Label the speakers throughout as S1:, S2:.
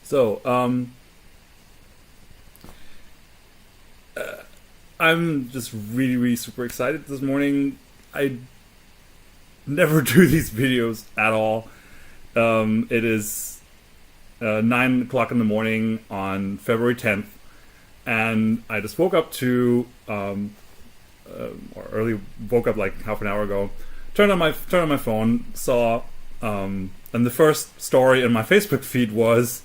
S1: So, I'm just really, really super excited this morning. I never do these videos at all. It is 9 o'clock in the morning on February 10th, and I just woke up woke up like half an hour ago. Turned on my phone, saw, and the first story in my Facebook feed was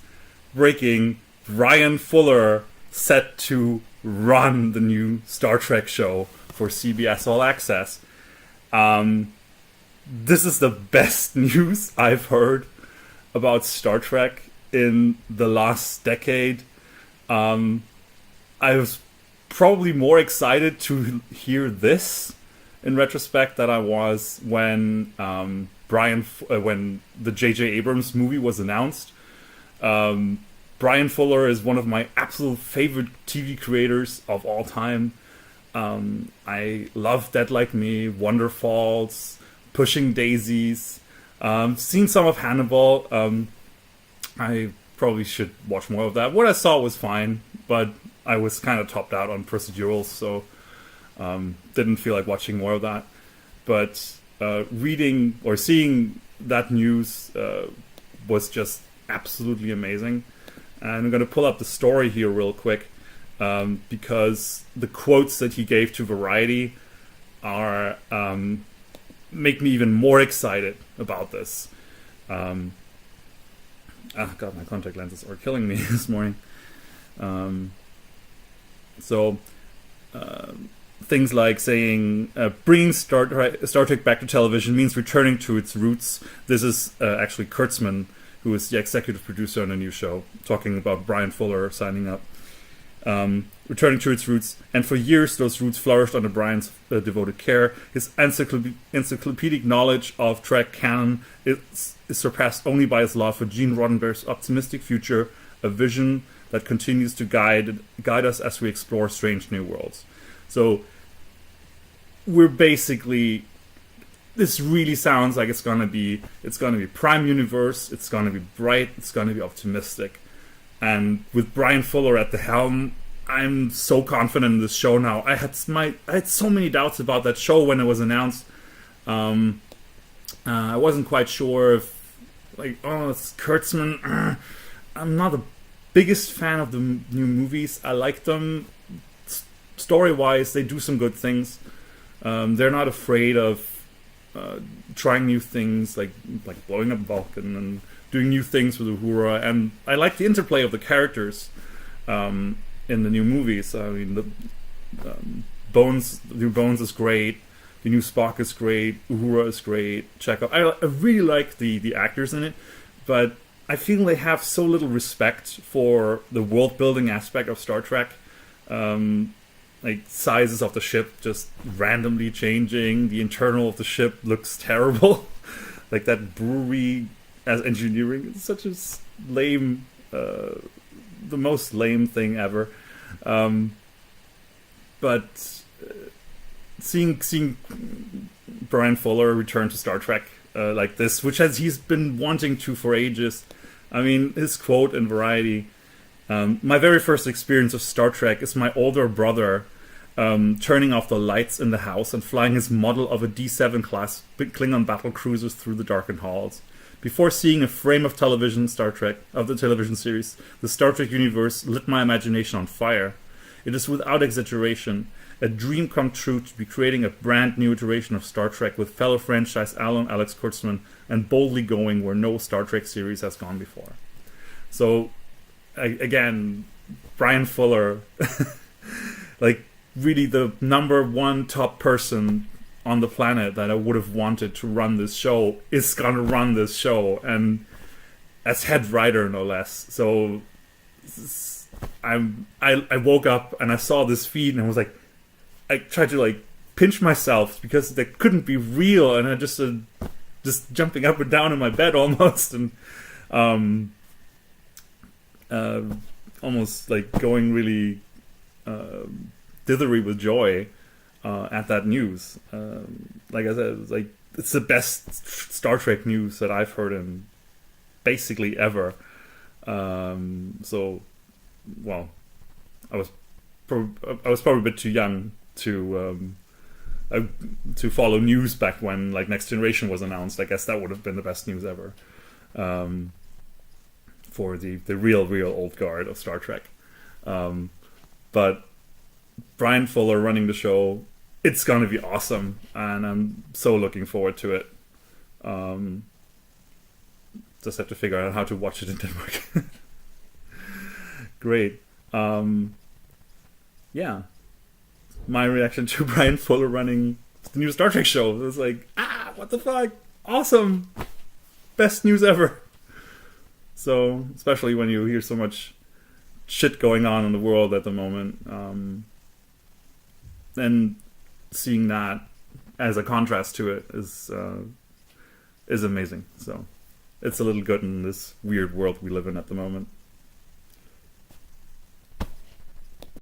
S1: breaking: Bryan Fuller set to run the new Star Trek show for CBS All Access. This is the best news I've heard about Star Trek in the last decade. I was probably more excited to hear this in retrospect than I was when when the J.J. Abrams movie was announced. Bryan Fuller is one of my absolute favorite TV creators of all time. I love Dead Like Me, Wonder Falls, Pushing Daisies. Seen some of Hannibal. I probably should watch more of that. What I saw was fine, but I was kind of topped out on procedurals, so didn't feel like watching more of that. But reading or seeing that news was just absolutely amazing. And I'm going to pull up the story here real quick, because the quotes that he gave to Variety are make me even more excited about this. God, my contact lenses are killing me this morning. Things like saying bringing Star Trek back to television means returning to its roots. This is actually Kurtzman, who is the executive producer on a new show, talking about Bryan Fuller signing up. Returning to its roots, and for years those roots flourished under Bryan's devoted care. His encyclopedic knowledge of Trek canon is surpassed only by his love for Gene Roddenberry's optimistic future, a vision that continues to guide us as we explore strange new worlds. So we're basically, this really sounds like it's gonna be Prime Universe, it's gonna be bright, it's gonna be optimistic. And with Bryan Fuller at the helm, I'm so confident in this show now. I had so many doubts about that show when it was announced. I wasn't quite sure if, it's Kurtzman. I'm not the biggest fan of the new movies. I like them. Story-wise, they do some good things. They're not afraid of trying new things, like blowing up Vulcan and doing new things with Uhura. And I like the interplay of the characters in the new movies. I mean, the new Bones is great. The new Spock is great. Uhura is great. Chekhov. I really like the actors in it, but I feel they have so little respect for the world building aspect of Star Trek. Like sizes of the ship just randomly changing. The internal of the ship looks terrible. Like that brewery as engineering is such a lame, the most lame thing ever. But seeing Bryan Fuller return to Star Trek like this, which he's been wanting to for ages. I mean, his quote in Variety: "My very first experience of Star Trek is my older brother turning off the lights in the house and flying his model of a D7 class Klingon battle cruisers through the darkened halls. Before seeing a frame of television of the television series, the Star Trek universe lit my imagination on fire. It is without exaggeration a dream come true to be creating a brand new iteration of Star Trek with fellow franchise Alex Kurtzman and boldly going where no Star Trek series has gone before." So, again, Bryan Fuller, like really the number one top person on the planet that I would have wanted to run this show, is gonna run this show, and as head writer no less. So I woke up and I saw this feed and I was like, I tried to pinch myself because that couldn't be real, and I just jumping up and down in my bed almost, and almost like going really dithery with joy at that news. Like I said, it's the best Star Trek news that I've heard in basically ever. So, well, I was I was probably a bit too young to follow news back when like Next Generation was announced. I guess that would have been the best news ever, for the real old guard of Star Trek. But Bryan Fuller running the show, it's gonna be awesome, and I'm so looking forward to it. Just have to figure out how to watch it in Denmark. Great. Yeah. My reaction to Bryan Fuller running the new Star Trek show was like, what the fuck? Awesome. Best news ever. So, especially when you hear so much shit going on in the world at the moment, and seeing that as a contrast to it is amazing. So, it's a little good in this weird world we live in at the moment.